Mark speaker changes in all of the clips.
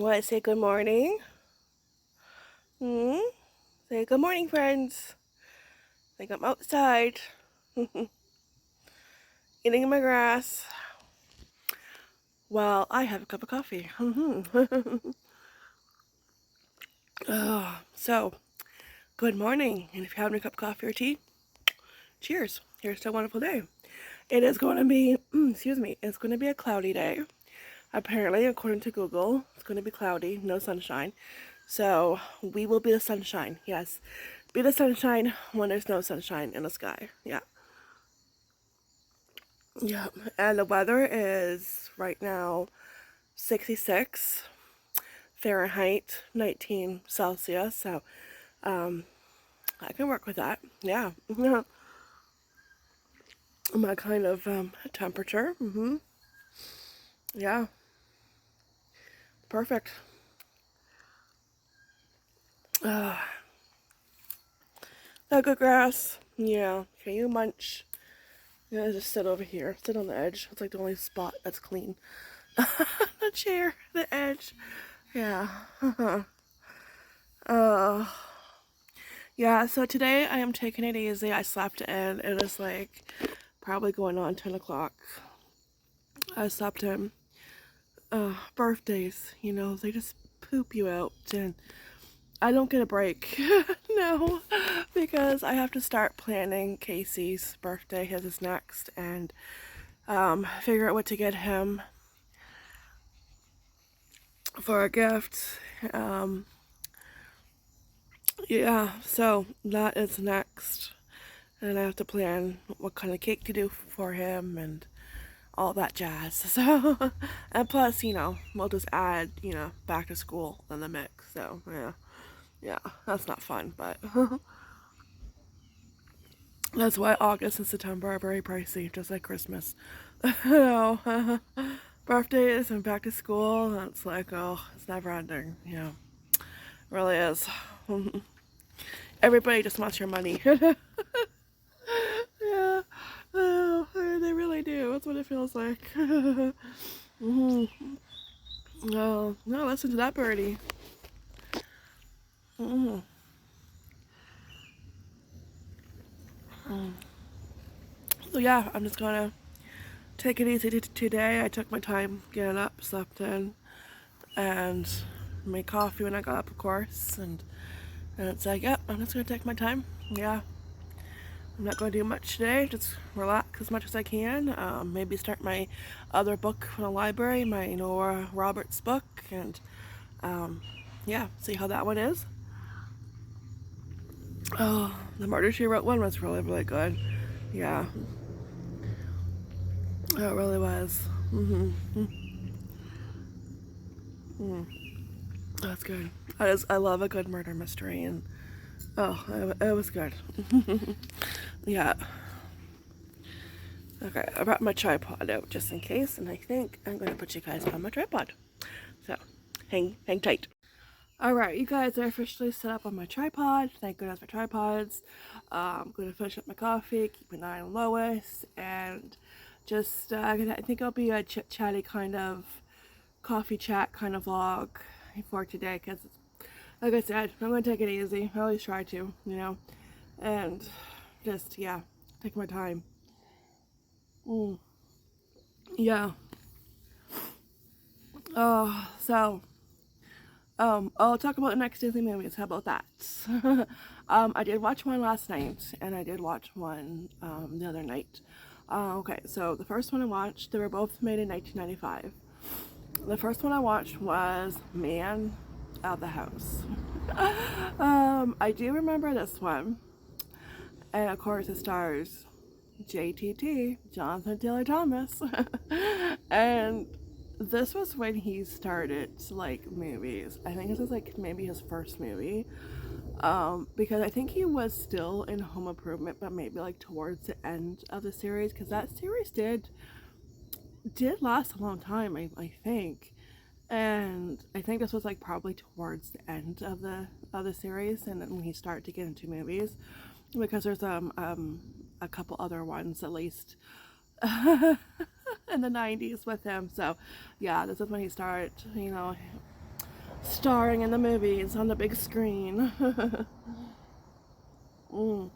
Speaker 1: You want to say good morning? Hmm? Say good morning, friends. Like I'm outside, eating my grass. While I have a cup of coffee. So, good morning. And if you're having a cup of coffee or tea, cheers. Here's to a wonderful day. It is going to be, excuse me, it's going to be a cloudy day. Apparently, according to Google, it's going to be cloudy, no sunshine. So, we will be the sunshine. Yes. Be the sunshine when there's no sunshine in the sky. Yeah. Yeah. And the weather is right now 66 Fahrenheit, 19 Celsius. So, I can work with that. Yeah. My kind of temperature. Yeah. Perfect. That good grass. Yeah. Can you munch? Yeah, just sit over here. Sit on the edge. It's like the only spot that's clean. The chair, the edge. Yeah. uh, yeah, so today I am taking it easy. I slept in. It is like probably going on 10 o'clock. I slept in. Birthdays, they just poop you out. And I don't get a break. No, because I have to start planning Casey's birthday. His is next. And figure out what to get him for a gift. Yeah, so that is next. And I have to plan what kind of cake to do for him and all that jazz. So, and plus, we'll just add, back to school in the mix. So, yeah, that's not fun, but that's why August and September are very pricey, just like Christmas. Birthdays and back to school, it's like, oh, it's never ending. Yeah, it really is. Everybody just wants your money. Yeah, oh, they really do. That's what it feels like. Oh, no, listen to that birdie. Mm. So yeah, I'm just gonna take it easy today. I took my time getting up, slept in, and made coffee when I got up, of course. And it's like, yep, I'm just gonna take my time. Yeah, I'm not gonna do much today. Just relax as much as I can. Maybe start my other book from the library, my Nora Roberts book, and yeah, see how that one is. Oh, the Murder She Wrote one was really, really good. Yeah, it really was. That's good. I love a good murder mystery, and oh, it was good. Yeah. Okay, I brought my tripod out just in case, and I think I'm gonna put you guys on my tripod. So, hang tight. All right, you guys are officially set up on my tripod. Thank goodness for tripods. I'm gonna finish up my coffee, keep an eye on Lois, and just I think it'll be a chit-chatty kind of coffee chat kind of vlog for today, because like I said, I'm gonna take it easy. I always try to, and just take my time. Yeah. So I'll talk about the next Disney movies. How about that? I did watch one last night, and I did watch one the other night. Okay, so the first one I watched, they were both made in 1995. The first one I watched was Man Out of the House. I do remember this one, and of course it stars JTT, Jonathan Taylor Thomas, and this was when he started to like movies. I think this was like maybe his first movie, because I think he was still in Home Improvement, but maybe like towards the end of the series, because that series did last a long time. I think, and I think this was like probably towards the end of the series, and then when he started to get into movies, because there's a couple other ones at least in the 90s with him. So yeah, this is when he started, starring in the movies on the big screen. mm.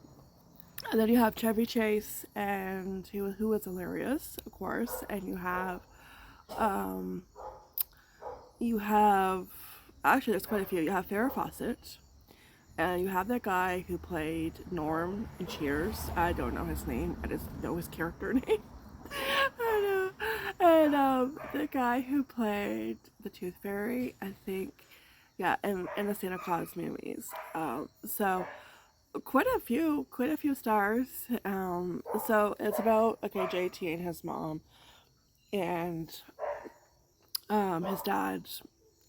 Speaker 1: And then you have Chevy Chase, and who was hilarious, of course. And um, you have actually there's quite a few. You have Farrah Fawcett, and you have that guy who played Norm in Cheers. I don't know his name. I just know his character name. I know. And the guy who played the Tooth Fairy, I think, yeah, in the Santa Claus movies. So quite a few stars. So it's about, okay, JT and his mom, and his dad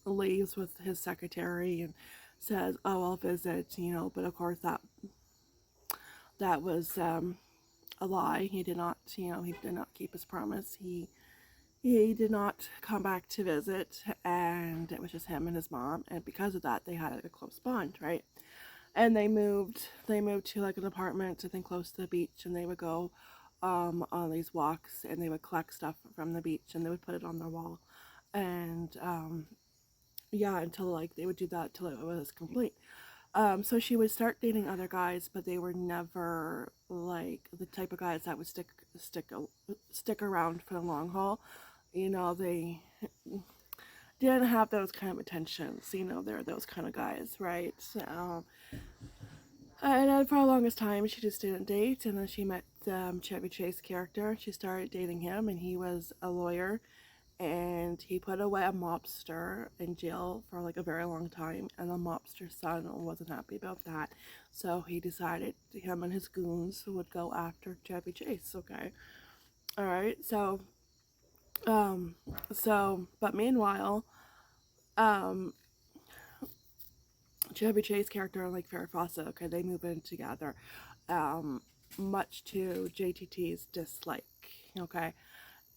Speaker 1: leaves with his secretary and says, "Oh, I'll visit," you know. But of course, that was a lie. He did not, you know, he did not keep his promise. He did not come back to visit, and it was just him and his mom. And because of that, they had a close bond, right? And they moved to like an apartment, I think, close to the beach, and they would go on these walks, and they would collect stuff from the beach, and they would put it on their wall, and yeah, until like they would do that till it was complete. So she would start dating other guys, but they were never like the type of guys that would stick around for the long haul. You know, they didn't have those kind of attentions. You know, they're those kind of guys, right? And then for the longest time, she just didn't date. And then she met Chevy Chase character. She started dating him, and he was a lawyer. And he put away a mobster in jail for like a very long time. And the mobster's son wasn't happy about that. So he decided him and his goons would go after Chevy Chase, okay? Alright, um, but meanwhile, um, Chevy Chase character, like Farrah Fawcett, okay, they move in together, um, much to JTT's dislike, okay?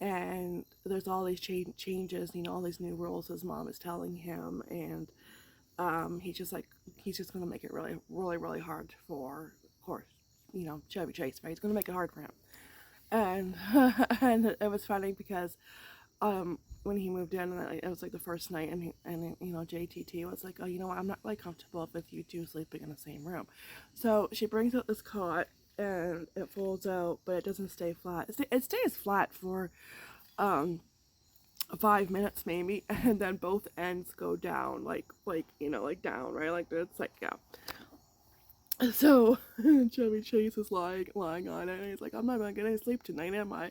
Speaker 1: And there's all these changes, you know, all these new rules his mom is telling him, and he's just gonna make it really, really, really hard for, of course, you know, Chevy Chase, right? He's gonna make it hard for him. And and it was funny because when he moved in, and it was like the first night, and you know, JTT was like, "Oh, you know what? I'm not really comfortable with you two sleeping in the same room." So she brings out this cot, and it folds out, but it doesn't stay flat. It stays flat for 5 minutes maybe, and then both ends go down, like you know, like down, right? Like it's like, yeah. So Chevy Chase is lying on it, and he's like, "I'm not even gonna sleep tonight, am I?"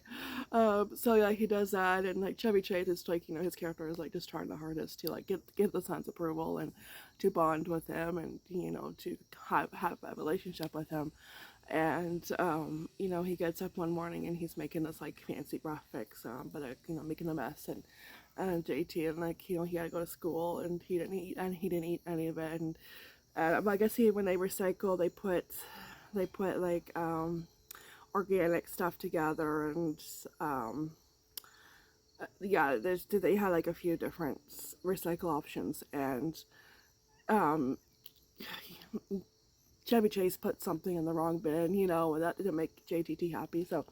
Speaker 1: So yeah, he does that, and like Chevy Chase is like, you know, his character is like just trying the hardest to like get the son's approval and to bond with him, and you know, to have a relationship with him. And you know, he gets up one morning and he's making this like fancy breakfast, but you know, making a mess, and JT, and like, you know, he had to go to school, and he didn't eat any of it. And I guess when they recycle, they put like organic stuff together, and yeah, they had like a few different recycle options, and um, Chevy Chase put something in the wrong bin, you know, and that didn't make JTT happy. So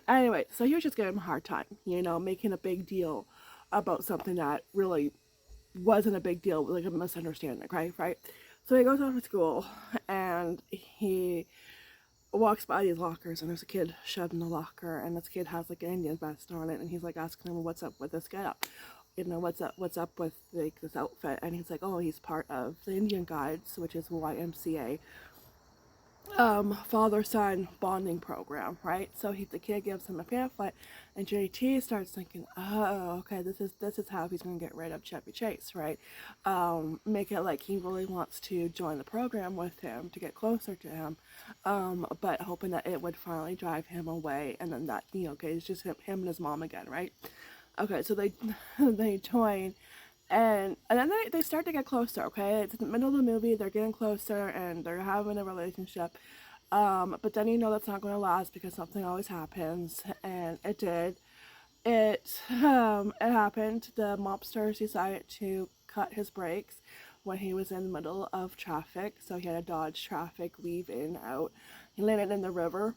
Speaker 1: anyway, so he was just giving him a hard time, you know, making a big deal about something that really wasn't a big deal, like a misunderstanding, right? So he goes off to school, and he walks by these lockers, and there's a kid shoved in the locker, and this kid has like an Indian vest on it, and he's like asking him, "What's up with this getup? You know, what's up with like this outfit?" And he's like, "Oh, he's part of the Indian Guides, which is YMCA, father-son bonding program," right? So the kid gives him a pamphlet, and JT starts thinking, "Oh, okay, this is how he's gonna get rid of Chevy Chase, right? Make it like he really wants to join the program with him to get closer to him, but hoping that it would finally drive him away, and then that, you know, okay, it's just him and his mom again, right? Okay, so they they join." And then they start to get closer, okay? It's in the middle of the movie, they're getting closer, and they're having a relationship. But then you know that's not going to last, because something always happens, and it did. It happened. The mobsters decided to cut his brakes when he was in the middle of traffic, so he had to dodge traffic, weave in, out. He landed in the river,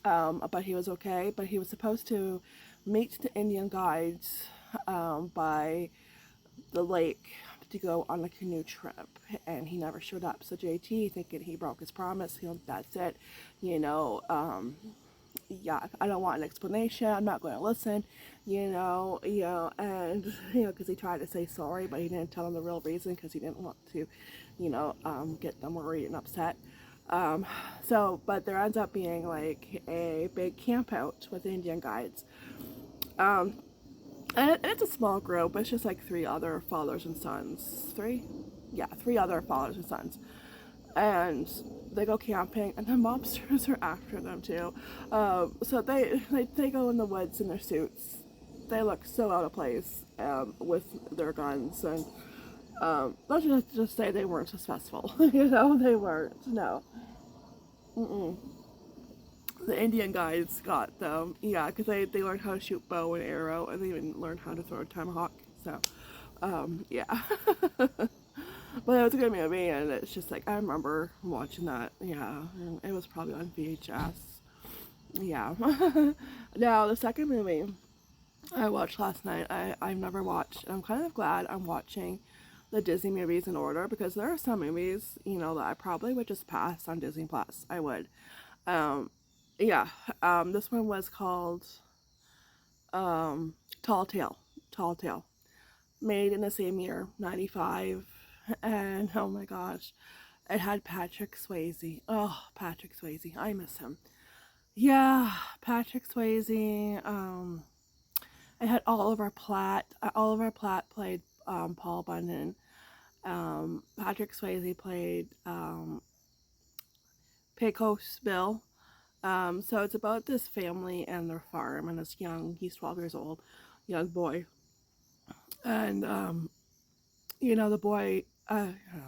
Speaker 1: but he was okay. But he was supposed to meet the Indian guides by the lake to go on a canoe trip, and he never showed up. So JT, thinking he broke his promise, that's it, yeah, I don't want an explanation. I'm not going to listen, and because he tried to say sorry, but he didn't tell them the real reason because he didn't want to, get them worried and upset. But there ends up being like a big camp out with Indian guides. And it's a small group. It's just like three other fathers and sons. Three other fathers and sons. And they go camping, and the mobsters are after them too. So they go in the woods in their suits. They look so out of place with their guns, and let's just say they weren't successful. They weren't. No. The Indian guys got them, because they learned how to shoot bow and arrow, and they even learned how to throw a tomahawk. So, yeah. But it was a good movie, and it's just like, I remember watching that, and it was probably on VHS. Yeah. Now, the second movie I watched last night, I've never watched, and I'm kind of glad I'm watching the Disney movies in order, because there are some movies, that I probably would just pass on Disney Plus. I would. This one was called Tall Tale, made in the same year, 95, and oh my gosh, it had Patrick Swayze. Oh, Patrick Swayze, I miss him. Yeah, Patrick Swayze. It had Oliver Platt. Oliver Platt played Paul Bunyan. Patrick Swayze played Pecos Bill. So it's about this family and their farm, and he's 12 years old, young boy. And, the boy,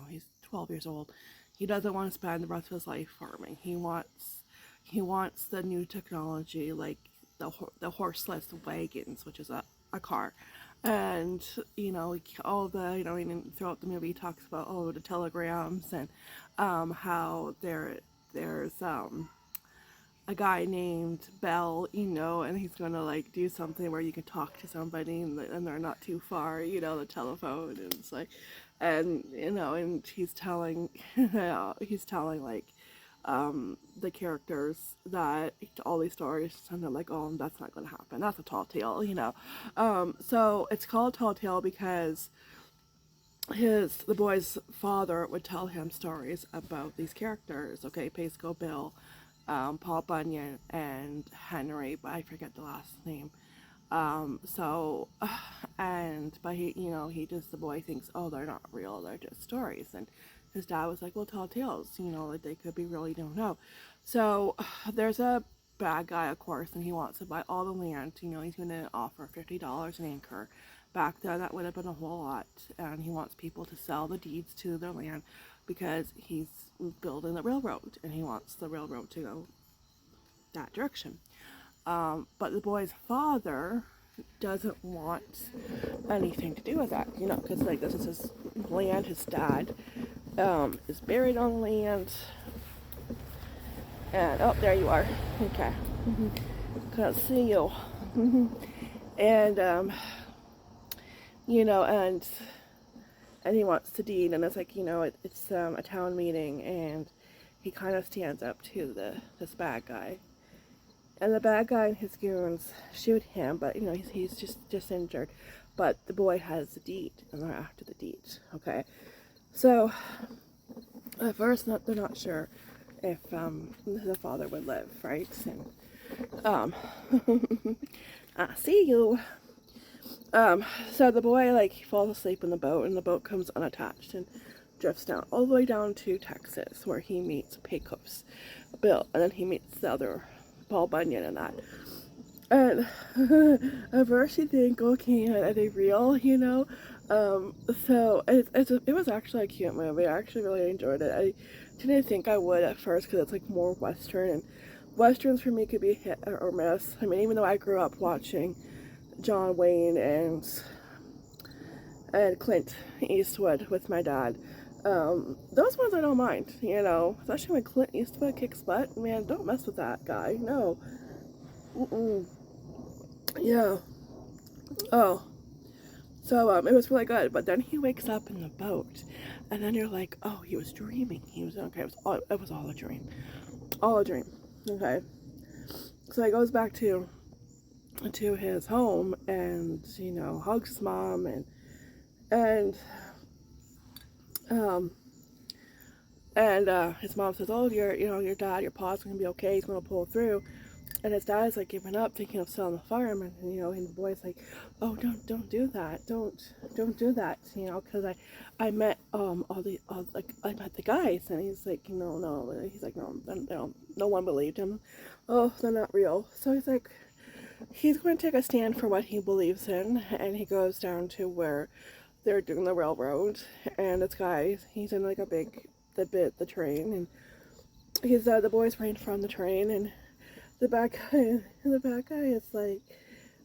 Speaker 1: he's 12 years old. He doesn't want to spend the rest of his life farming. He wants the new technology, like the horseless wagons, which is a car. And, all the, throughout the movie he talks about, the telegrams, and, how there's, a guy named Bell, and he's gonna like do something where you can talk to somebody and they're not too far, the telephone, and it's like, and and he's telling like the characters that all these stories, and they're like, oh, that's not gonna happen, that's a tall tale, so it's called Tall Tale because the boy's father would tell him stories about these characters, Pasco Bill, Paul Bunyan, and Henry, but I forget the last name. But the boy thinks, oh, they're not real, they're just stories. And his dad was like, well, tall tales, like they could be real, you don't know. So there's a bad guy, of course, and he wants to buy all the land. He's going to offer $50 an acre. Back then, that would have been a whole lot, and he wants people to sell the deeds to their land because he's building the railroad, and he wants the railroad to go that direction. But the boy's father doesn't want anything to do with that, because this is his land. His dad is buried on the land, and oh, there you are. Okay, can't see you. And and he wants to deed, and it's like, it's a town meeting, and he kind of stands up to this bad guy, and the bad guy and his goons shoot him, but he's just injured, but the boy has the deed, and they're after the deed. Okay, so at first they're not sure if the father would live, right? And I see you. So the boy, he falls asleep in the boat, and the boat comes unattached and drifts down, all the way down to Texas, where he meets Pecos Bill, and then he meets the other, Paul Bunyan, and that. And at first you think, okay, are they real, So it was actually a cute movie. I actually really enjoyed it. I didn't think I would at first, because it's, more Western, and Westerns for me could be hit or miss. I mean, even though I grew up watching John Wayne and Clint Eastwood with my dad, those ones I don't mind, especially when Clint Eastwood kicks butt. Man, don't mess with that guy. No. Yeah. Oh, So it was really good. But then he wakes up in the boat, and then you're like, oh, he was dreaming. He was okay. It was all a dream, all a dream. Okay. So he goes back to his home, and you know, hugs his mom, and um his mom says, oh, your dad, your pa's gonna be okay, he's gonna pull through. And his dad's like giving up, thinking of selling the farm, and you know, and the boy's like, oh, don't do that, don't do that, you know, because I met I met the guys, and he's like, no, he's like, no one believed him, oh, they're not real. So he's like, he's going to take a stand for what he believes in, and he goes down to where they're doing the railroad, and this guy, he's in like the train, and he's the boy's right from the train, and the bad guy is like,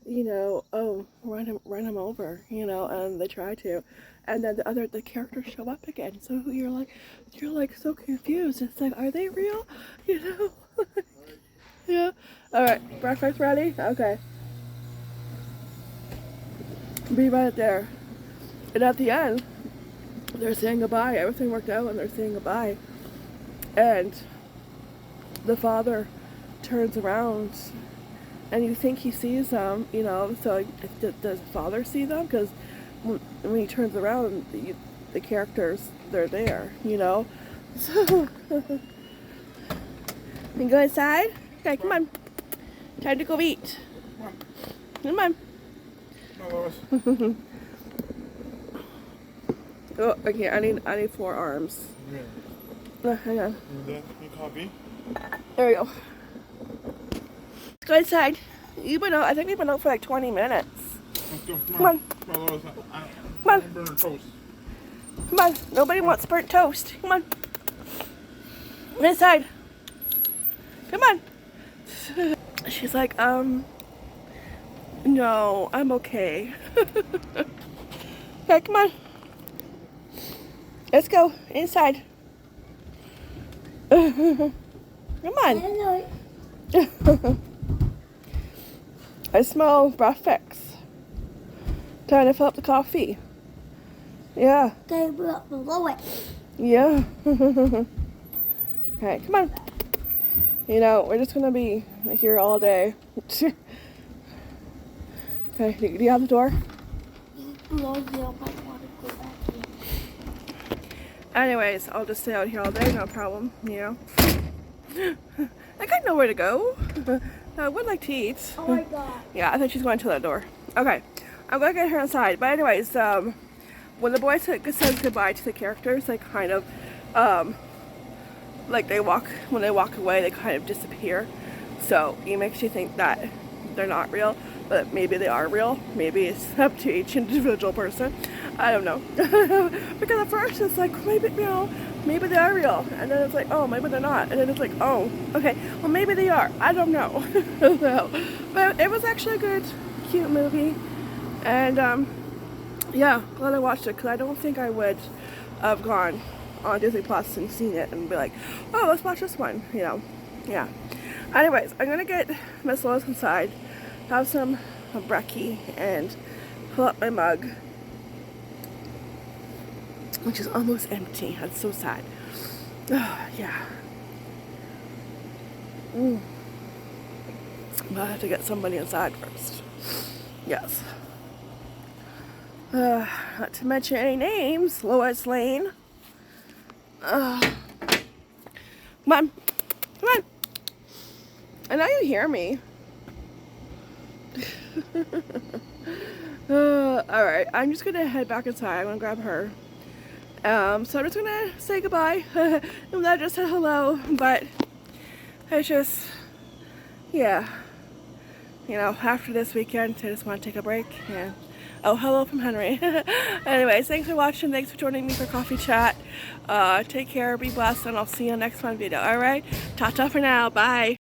Speaker 1: you know, oh, run him over, you know, and they try to, and then the characters show up again. So you're like so confused. It's like, are they real? You know? Yeah. All right, breakfast ready? Okay. Be right there. And at the end, they're saying goodbye. Everything worked out, and they're saying goodbye. And the father turns around, and you think he sees them, you know. So does the father see them? Because when he turns around, the characters, they're there, you know. So you go inside. Okay, come on. Time to go eat. Come on. Oh, okay. I need 4 arms. Yeah. Hang on.
Speaker 2: Coffee.
Speaker 1: There we go. Let's go inside. I think we've been out for like 20 minutes.
Speaker 2: Let's go.
Speaker 1: Come on.
Speaker 2: Come
Speaker 1: on.
Speaker 2: Burn toast.
Speaker 1: Come on. Nobody wants burnt toast. Come on. Inside. Come on. She's like, no, I'm okay. Okay, come on. Let's go inside. Come on. I smell breakfast. Time to fill up the coffee. Yeah.
Speaker 3: They were up below it.
Speaker 1: Yeah. Okay, come on. You know, we're just gonna be here all day. Okay, do you have the door? Anyways, I'll just stay out here all day, no problem, you know. I got nowhere to go. I would like to eat.
Speaker 3: Oh my god.
Speaker 1: Yeah, I think she's going to that door. Okay, I'm gonna get her inside. But anyways, when the boy says goodbye to the characters, they kind of, like when they walk away, they kind of disappear. So it makes you think that they're not real, but maybe they are real. Maybe it's up to each individual person. I don't know. Because at first it's like, maybe they are real, and then it's like, oh, maybe they're not, and then it's like, oh, okay, well, maybe they are. I don't know. So, but it was actually a good, cute movie, and yeah, glad I watched it, because I don't think I would have gone on Disney Plus and seen it and be like, oh, let's watch this one, you know. Yeah. Anyways, I'm gonna get Miss Lois inside, have some brekkie, and fill up my mug, which is almost empty. That's so sad. Yeah. But I have to get somebody inside first. Yes. Not to mention any names. Lois Lane. Come on. Come on. I know you hear me. Alright, I'm just gonna head back inside. I'm gonna grab her. So I'm just gonna say goodbye. And I just said hello, but it's just, yeah. You know, after this weekend, I just want to take a break. Yeah. Oh, hello from Henry. Anyways, thanks for watching. Thanks for joining me for Coffee Chat. Take care, be blessed, and I'll see you in the next one video. Alright? Ta-ta for now. Bye.